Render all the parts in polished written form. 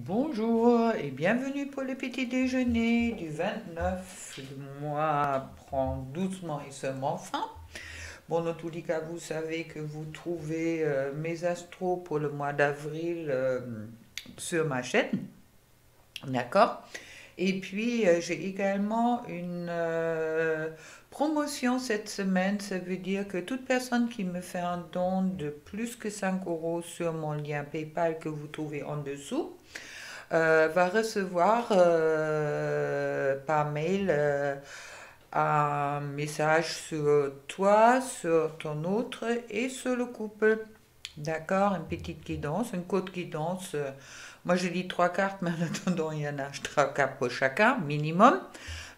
Bonjour et bienvenue pour le petit déjeuner du 29. Le mois prend doucement et seulement fin. Bon, dans tous les cas, vous savez que vous trouvez mes astros pour le mois d'avril sur ma chaîne. D'accord? Et puis, j'ai également une promotion cette semaine. Ça veut dire que toute personne qui me fait un don de plus que 5 euros sur mon lien PayPal que vous trouvez en dessous, va recevoir par mail un message sur toi, sur ton autre et sur le couple. D'accord, une petite guidance, une courte guidance. Moi, je dis trois cartes, mais en attendant, il y en a trois cartes pour chacun, minimum.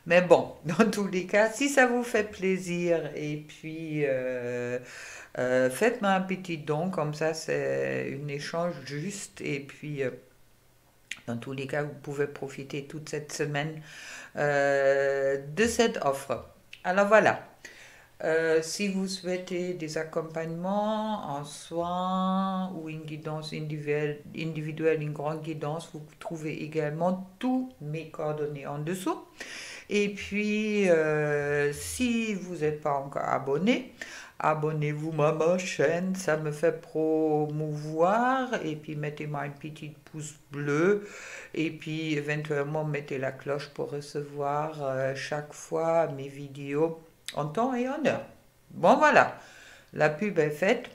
Mais bon, dans tous les cas, si ça vous fait plaisir, et puis faites-moi un petit don, comme ça, c'est un échange juste, et puis dans tous les cas, vous pouvez profiter toute cette semaine de cette offre. Alors voilà, si vous souhaitez des accompagnements en soins ou une guidance individuelle, une grande guidance, vous trouvez également tous mes coordonnées en dessous. Et puis, si vous n'êtes pas encore abonné, abonnez-vous à ma chaîne, ça me fait promouvoir. Et puis, mettez-moi un petit pouce bleu. Et puis, éventuellement, mettez la cloche pour recevoir chaque fois mes vidéos en temps et en heure. Bon, voilà, la pub est faite.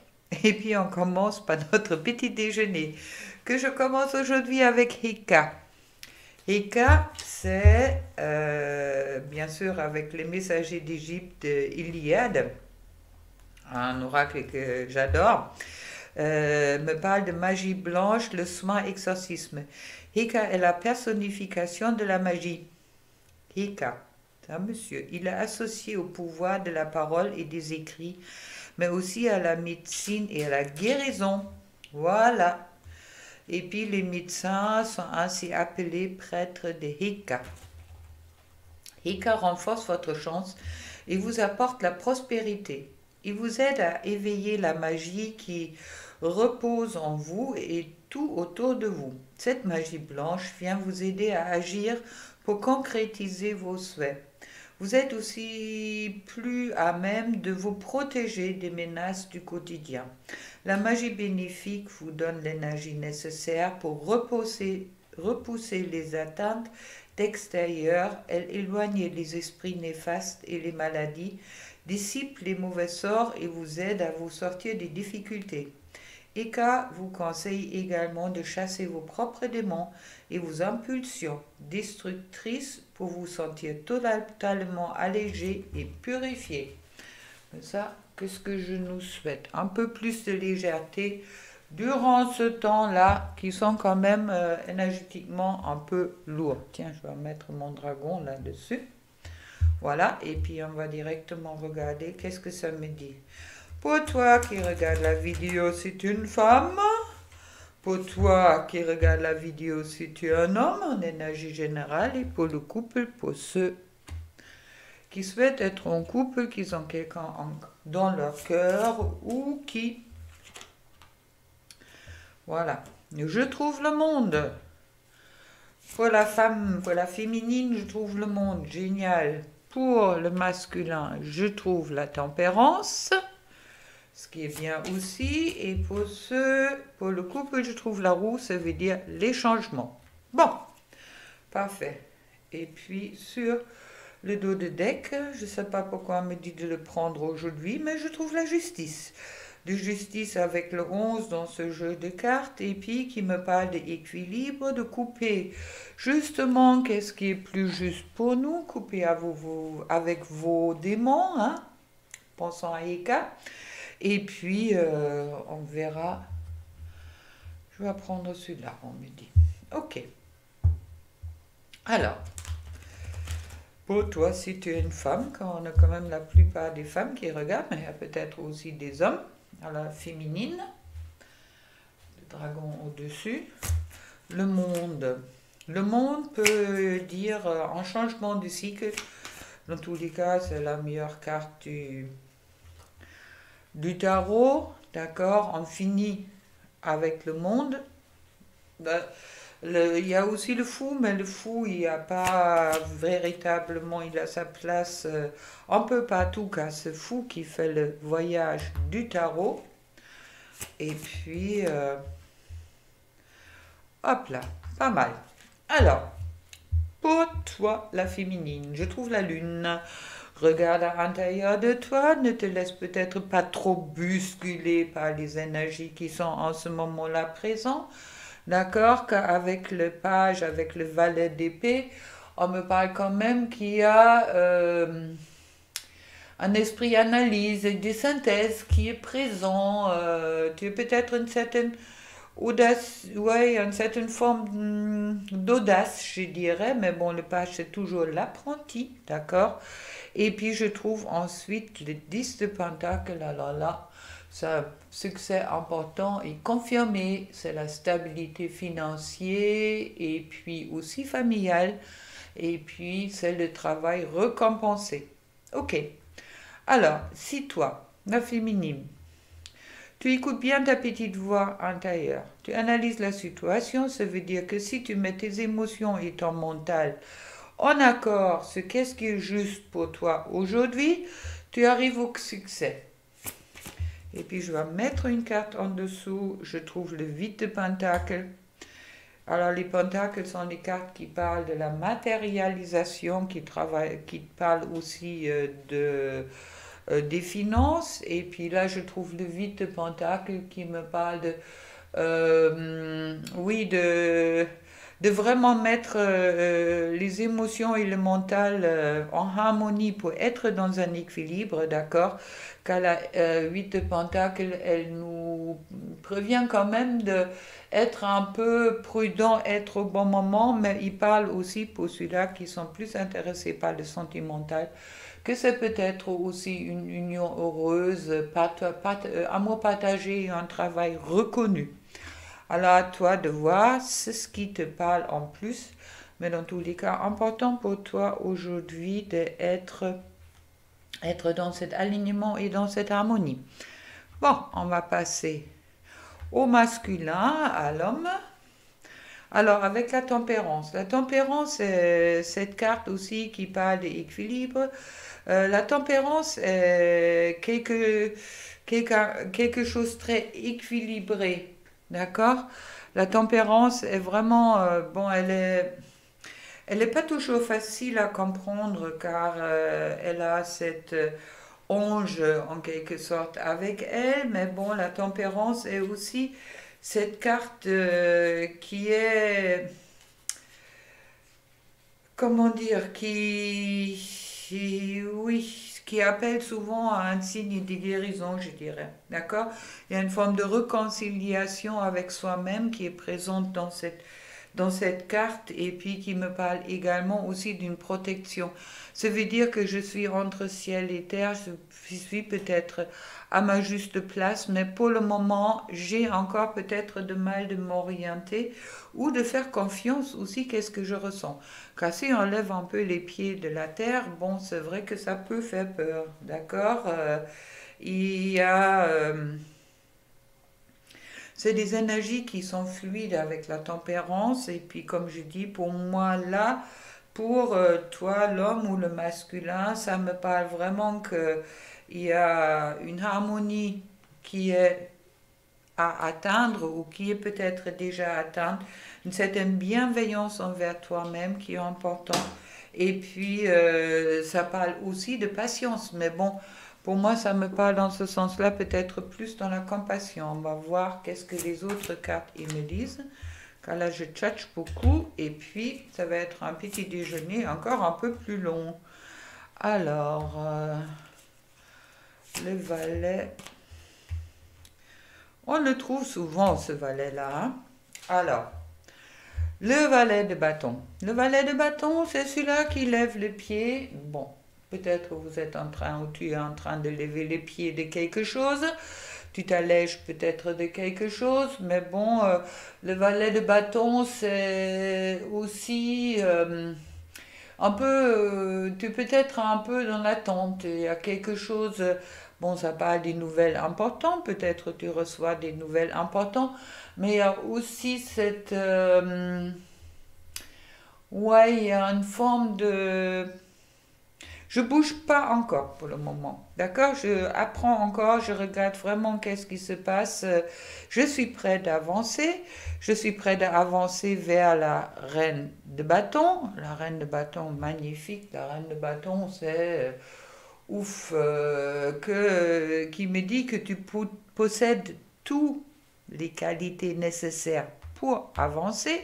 Et puis, on commence par notre petit déjeuner, que je commence aujourd'hui avec Hika. Eka, c'est bien sûr avec les messagers d'Égypte, Iliade, un oracle que j'adore, me parle de magie blanche, le soin exorcisme. Eka est la personnification de la magie. Eka, c'est un monsieur. Il est associé au pouvoir de la parole et des écrits, mais aussi à la médecine et à la guérison. Voilà. Et puis les médecins sont ainsi appelés prêtres de Heka. Heka renforce votre chance et vous apporte la prospérité. Il vous aide à éveiller la magie qui repose en vous et tout autour de vous. Cette magie blanche vient vous aider à agir pour concrétiser vos souhaits. Vous êtes aussi plus à même de vous protéger des menaces du quotidien. La magie bénéfique vous donne l'énergie nécessaire pour repousser les atteintes d'extérieur. Elle éloigne les esprits néfastes et les maladies, dissipe les mauvais sorts et vous aide à vous sortir des difficultés. Eka vous conseille également de chasser vos propres démons et vos impulsions destructrices pour vous sentir totalement allégé et purifié. Ça, qu'est-ce que je nous souhaite? Un peu plus de légèreté durant ce temps-là, qui sont quand même énergétiquement un peu lourds. Tiens, je vais mettre mon dragon là-dessus. Voilà, et puis on va directement regarder qu'est-ce que ça me dit. Pour toi qui regarde la vidéo, si tu es une femme. Pour toi qui regarde la vidéo, si tu es un homme en énergie générale. Et pour le couple, pour ceux qui souhaitent être en couple, qui ont quelqu'un dans leur cœur ou qui... Voilà. Je trouve le monde. Pour la femme, pour la féminine, je trouve le monde génial. Pour le masculin, je trouve la tempérance, ce qui est bien aussi. Et pour le couple, je trouve la roue, ça veut dire les changements. Bon, parfait. Et puis sur le dos de deck, je ne sais pas pourquoi on me dit de le prendre aujourd'hui, mais je trouve la justice. De justice avec le 11 dans ce jeu de cartes, et puis qui me parle d'équilibre, de couper justement qu'est-ce qui est plus juste pour nous, couper avec vos démons, hein, pensant à Eka. Et puis, on verra. Je vais prendre celui-là, on me dit. Ok. Alors, pour toi, si tu es une femme, quand on a quand même la plupart des femmes qui regardent, mais il y a peut-être aussi des hommes, à la féminine, le dragon au-dessus, le monde. Le monde peut dire un changement de cycle. Dans tous les cas, c'est la meilleure carte du tarot. D'accord, on finit avec le monde. Il y a aussi le fou, mais le fou, il n'y a pas véritablement, il a sa place un peu partout, car ce fou qui fait le voyage du tarot. Et puis, hop là, pas mal. Alors, pour toi, la féminine, je trouve la lune. Regarde à l'intérieur de toi, ne te laisse peut-être pas trop bousculer par les énergies qui sont en ce moment-là présentes. D'accord, qu'avec le page, avec le valet d'épée, on me parle quand même qu'il y a un esprit analyse et de synthèse qui est présent. Tu as peut-être une certaine audace, ouais, une certaine forme d'audace, je dirais, mais bon, le page, c'est toujours l'apprenti, d'accord? Et puis, je trouve ensuite le 10 de Pentacle, alors là, ça, succès important et confirmé, c'est la stabilité financière et puis aussi familiale, et puis c'est le travail récompensé. Ok, alors, si toi, la féminine, tu écoutes bien ta petite voix intérieure. Tu analyses la situation. Ça veut dire que si tu mets tes émotions et ton mental en accord sur qu'est-ce qui est juste pour toi aujourd'hui, tu arrives au succès. Et puis je vais mettre une carte en dessous. Je trouve le 8 de Pentacle. Alors les pentacles sont les cartes qui parlent de la matérialisation, qui parlent aussi des finances. Et puis là, je trouve le 8 de Pentacle qui me parle oui, de vraiment mettre les émotions et le mental en harmonie pour être dans un équilibre, d'accord? Car la 8 de Pentacle, elle nous prévient quand même de être un peu prudent, être au bon moment, mais il parle aussi pour ceux-là qui sont plus intéressés par le sentimental, que c'est peut-être aussi une union heureuse, amour partagé et un travail reconnu. Alors à toi de voir ce qui te parle en plus, mais dans tous les cas, important pour toi aujourd'hui d'être être dans cet alignement et dans cette harmonie. Bon, on va passer au masculin, à l'homme. Alors, avec la tempérance. La tempérance, c'est cette carte aussi qui parle d'équilibre. La tempérance est quelque chose de très équilibré. D'accord? La tempérance est vraiment, bon, elle est pas toujours facile à comprendre car elle a cette ange en quelque sorte avec elle, mais bon, la tempérance est aussi cette carte qui est, comment dire, oui, qui appelle souvent à un signe de guérison, je dirais. D'accord? Il y a une forme de réconciliation avec soi-même qui est présente dans cette carte et puis qui me parle également aussi d'une protection. Ça veut dire que je suis entre ciel et terre, je suis peut-être à ma juste place, mais pour le moment, j'ai encore peut-être de mal de m'orienter ou de faire confiance aussi qu'est-ce que je ressens. Car si on lève un peu les pieds de la terre, bon, c'est vrai que ça peut faire peur, d'accord? Il y a... c'est des énergies qui sont fluides avec la tempérance. Et puis, comme je dis, pour moi, là, pour toi, l'homme ou le masculin, ça me parle vraiment qu'il y a une harmonie qui est à atteindre ou qui est peut-être déjà atteinte, une certaine bienveillance envers toi-même qui est important. Et puis, ça parle aussi de patience. Mais bon, pour moi, ça me parle dans ce sens-là, peut-être plus dans la compassion. On va voir qu'est-ce que les autres cartes ils me disent. Car là, je tchatche beaucoup. Et puis, ça va être un petit déjeuner encore un peu plus long. Alors, le valet. On le trouve souvent, ce valet-là. Hein. Alors, le valet de bâton. Le valet de bâton, c'est celui-là qui lève le pied. Bon, peut-être vous êtes en train ou tu es en train de lever les pieds de quelque chose. Tu t'allèges peut-être de quelque chose, mais bon, le valet de bâton, c'est aussi un peu, tu peux être un peu dans l'attente. Il y a quelque chose, bon, ça parle des nouvelles importantes, peut-être tu reçois des nouvelles importantes, Mais il y a aussi cette... ouais, il y a une forme de... Je bouge pas encore pour le moment, d'accord? Je apprends encore, je regarde vraiment qu'est-ce qui se passe. Je suis prête d'avancer. Je suis prête d'avancer vers la reine de bâton. La reine de bâton, magnifique. La reine de bâton, c'est ouf, qui me dit que tu possèdes toutes les qualités nécessaires pour avancer.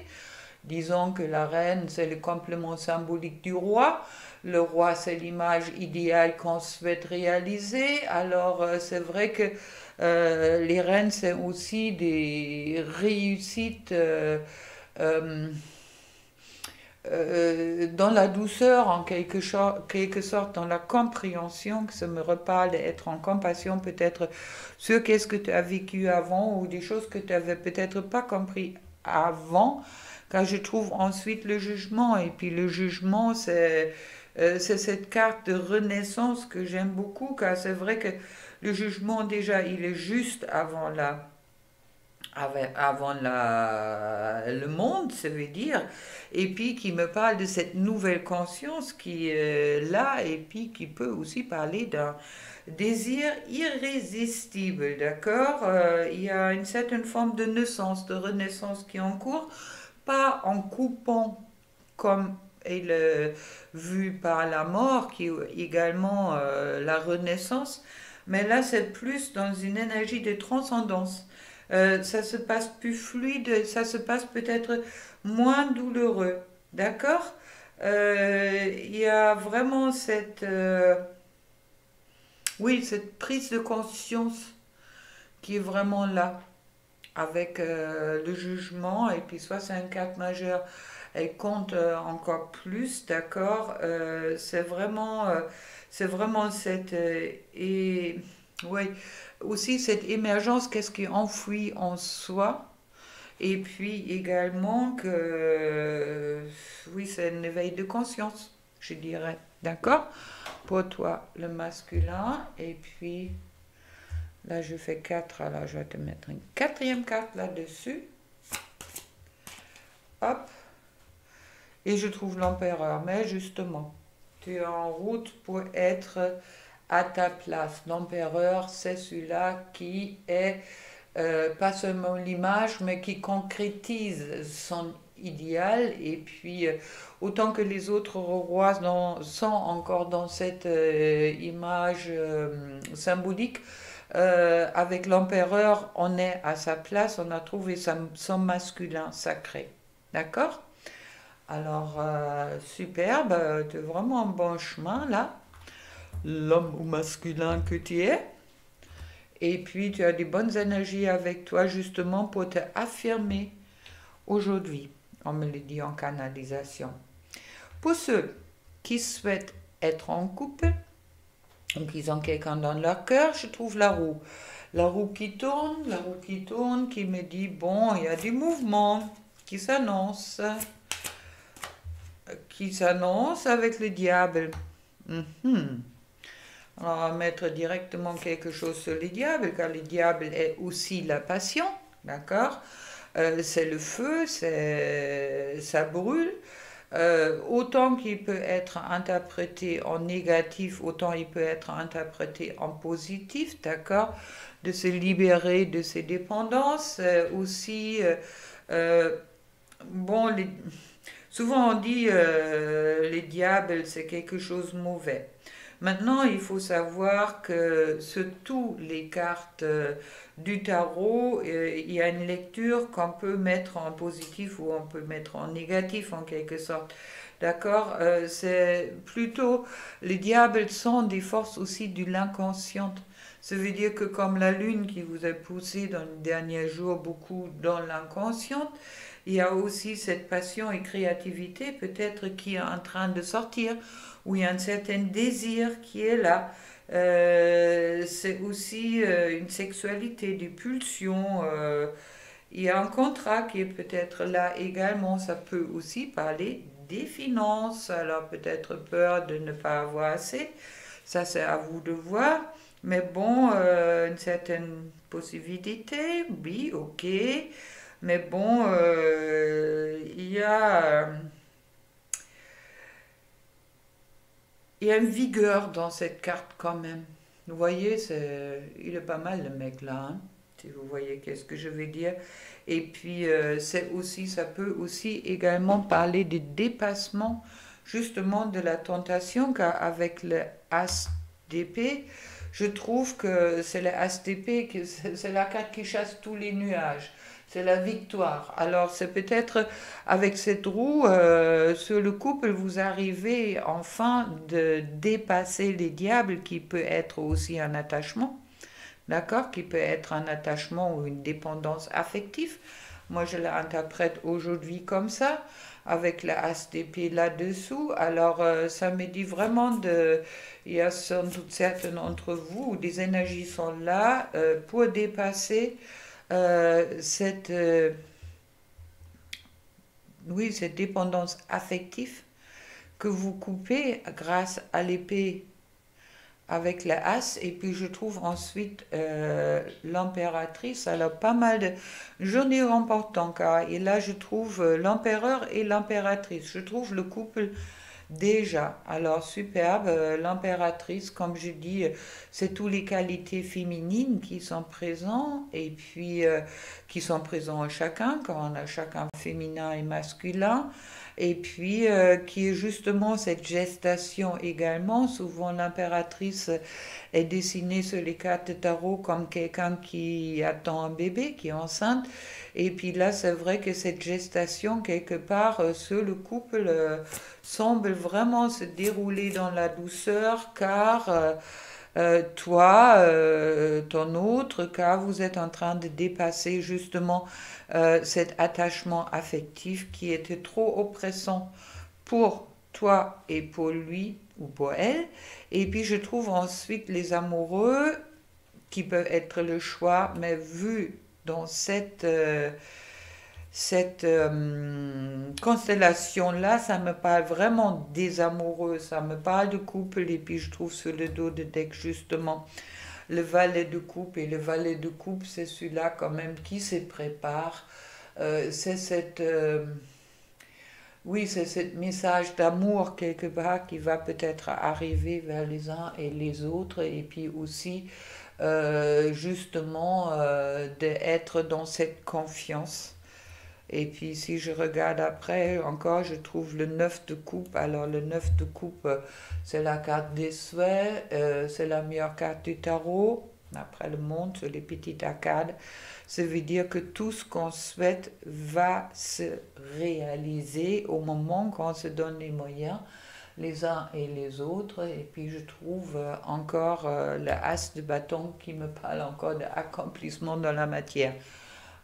Disons que la reine, c'est le complément symbolique du roi. Le roi, c'est l'image idéale qu'on souhaite réaliser. Alors, c'est vrai que les reines, c'est aussi des réussites euh, dans la douceur, en quelque sorte, dans la compréhension, que ça me reparle d'être en compassion peut-être sur qu'est-ce que tu as vécu avant ou des choses que tu n'avais peut-être pas compris avant, car je trouve ensuite le jugement. Et puis le jugement, c'est cette carte de renaissance que j'aime beaucoup, car c'est vrai que le jugement, déjà, il est juste le monde, ça veut dire, et puis qui me parle de cette nouvelle conscience qui est là, et puis qui peut aussi parler d'un désir irrésistible, d'accord. Il y a une certaine forme de naissance, de renaissance qui est en cours, pas en coupant comme est vu par la mort, qui est également la renaissance, mais là c'est plus dans une énergie de transcendance. Ça se passe plus fluide, ça se passe peut-être moins douloureux, d'accord. Il y a vraiment oui, cette prise de conscience qui est vraiment là, avec le jugement, et puis soit c'est un cadre majeur, elle compte encore plus, d'accord. C'est vraiment cette et ouais, aussi cette émergence, qu'est-ce qui est enfoui en soi, et puis également que oui, c'est un éveil de conscience, je dirais, d'accord. Pour toi, le masculin, et puis là je fais 4, alors je vais te mettre une quatrième carte là-dessus. Hop. Et je trouve l'empereur. Mais justement, tu es en route pour être à ta place. L'empereur, c'est celui-là qui est pas seulement l'image, mais qui concrétise son idéal. Et puis, autant que les autres rois sont encore dans cette image symbolique, avec l'empereur, on est à sa place, on a trouvé son masculin sacré. D'accord? Alors, superbe, tu es vraiment en bon chemin là, l'homme ou masculin que tu es. Et puis, tu as des bonnes énergies avec toi justement pour te affirmer aujourd'hui. On me le dit en canalisation. Pour ceux qui souhaitent être en couple, ou qui ont quelqu'un dans leur cœur, je trouve la roue. La roue qui tourne, qui me dit, bon, il y a des mouvements qui s'annoncent. Avec le diable. Mhm. Alors, on va mettre directement quelque chose sur le diable, car le diable est aussi la passion, d'accord. C'est le feu, ça brûle. Autant qu'il peut être interprété en négatif, autant il peut être interprété en positif, d'accord. De se libérer de ses dépendances. Aussi, bon, souvent on dit les diables c'est quelque chose de mauvais. Maintenant, il faut savoir que sur toutes les cartes du tarot, il y a une lecture qu'on peut mettre en positif ou on peut mettre en négatif en quelque sorte. D'accord. C'est plutôt, les diables sont des forces aussi de l'inconsciente. Ça veut dire que comme la lune qui vous a poussé dans les derniers jours beaucoup dans l'inconsciente, il y a aussi cette passion et créativité peut-être qui est en train de sortir, où il y a un certain désir qui est là. C'est aussi une sexualité, des pulsions. Il y a un contrat qui est peut-être là également. Ça peut aussi parler des finances. Alors peut-être peur de ne pas avoir assez. Ça, c'est à vous de voir. Mais bon, une certaine possibilité, oui, ok. Mais bon, il y a une vigueur dans cette carte quand même. Vous voyez, il est pas mal le mec là, hein, si vous voyez qu'est-ce que je veux dire. Et puis, ça peut aussi également parler des dépassements, justement de la tentation, car avec le As d'épée, je trouve que c'est le As d'épée, c'est la carte qui chasse tous les nuages. C'est la victoire. Alors, c'est peut-être avec cette roue, sur le couple, vous arrivez enfin de dépasser les diables, qui peut être aussi un attachement, d'accord, qui peut être un attachement ou une dépendance affective. Moi, je l'interprète aujourd'hui comme ça, avec la As d'épée là-dessous. Alors, ça me dit vraiment il y a sans doute certains d'entre vous où des énergies sont là pour dépasser cette, oui, cette dépendance affective que vous coupez grâce à l'épée avec la As. Et puis je trouve ensuite l'impératrice. Alors pas mal de journées importantes, car et là je trouve l'empereur et l'impératrice. Je trouve le couple déjà. Alors superbe, l'impératrice, comme je dis, c'est toutes les qualités féminines qui sont présentes et puis qui sont présentes en chacun, quand on a chacun féminin et masculin. Et puis qui est justement cette gestation également. Souvent l'impératrice est dessinée sur les cartes de tarot comme quelqu'un qui attend un bébé, qui est enceinte. Et puis là, c'est vrai que cette gestation, quelque part, sur le couple, semble vraiment se dérouler dans la douceur, car toi, ton autre, car vous êtes en train de dépasser justement cet attachement affectif qui était trop oppressant pour toi et pour lui ou pour elle. Et puis je trouve ensuite les amoureux qui peuvent être le choix, mais vu dans cette constellation-là, ça me parle vraiment des amoureux, ça me parle de couple, et puis je trouve sur le dos de deck justement le valet de coupe, et le valet de coupe, c'est celui-là quand même qui se prépare. C'est oui, c'est ce message d'amour quelque part qui va peut-être arriver vers les uns et les autres, et puis aussi justement d'être dans cette confiance. Et puis si je regarde après encore, je trouve le 9 de coupe. Alors le 9 de coupe, c'est la carte des souhaits, c'est la meilleure carte du tarot. Après le monde, sur les petites arcades, ça veut dire que tout ce qu'on souhaite va se réaliser au moment qu'on se donne les moyens, les uns et les autres. Et puis je trouve encore le as de bâton qui me parle encore d'accomplissement dans la matière.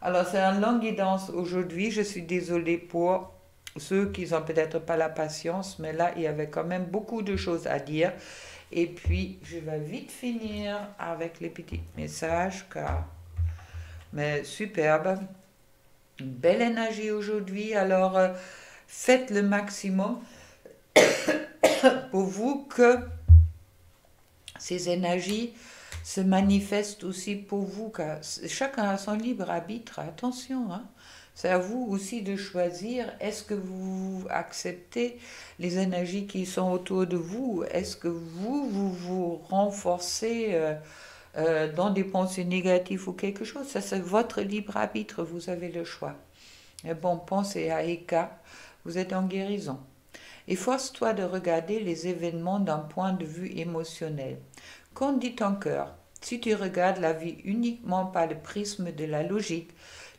Alors, c'est une longue guidance aujourd'hui. Je suis désolée pour ceux qui n'ont peut-être pas la patience, mais là, il y avait quand même beaucoup de choses à dire. Et puis, je vais vite finir avec les petits messages, car... Mais superbe. Une belle énergie aujourd'hui. Alors, faites le maximum pour vous que ces énergies se manifeste aussi pour vous, car chacun a son libre arbitre. Attention, hein. C'est à vous aussi de choisir, est-ce que vous acceptez les énergies qui sont autour de vous, est-ce que vous renforcez dans des pensées négatives ou quelque chose. Ça, c'est votre libre arbitre, vous avez le choix. Mais bon, pensez à Eka, vous êtes en guérison. Et force-toi de regarder les événements d'un point de vue émotionnel. Qu'en dit ton cœur? Si tu regardes la vie uniquement par le prisme de la logique,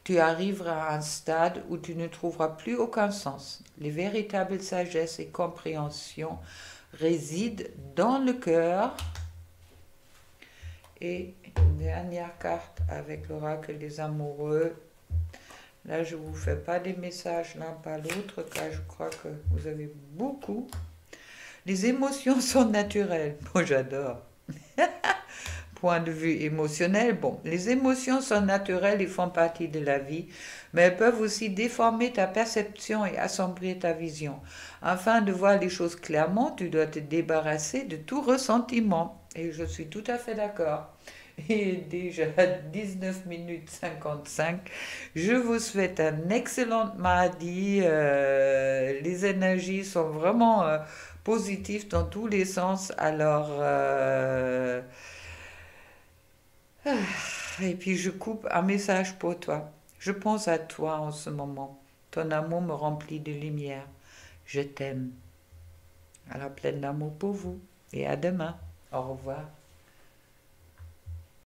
tu arriveras à un stade où tu ne trouveras plus aucun sens. Les véritables sagesse et compréhension résident dans le cœur. Et une dernière carte avec l'oracle des amoureux. Là, je ne vous fais pas des messages l'un par l'autre, car je crois que vous avez beaucoup. Les émotions sont naturelles. Bon, j'adore. Point de vue émotionnel, bon, les émotions sont naturelles et font partie de la vie, mais elles peuvent aussi déformer ta perception et assombrir ta vision. Afin de voir les choses clairement, tu dois te débarrasser de tout ressentiment. Et je suis tout à fait d'accord. Il est déjà 19 minutes 55. Je vous souhaite un excellent mardi. Les énergies sont vraiment positives dans tous les sens. Alors, et puis je coupe un message pour toi. Je pense à toi en ce moment. Ton amour me remplit de lumière. Je t'aime. Alors plein d'amour pour vous. Et à demain. Au revoir.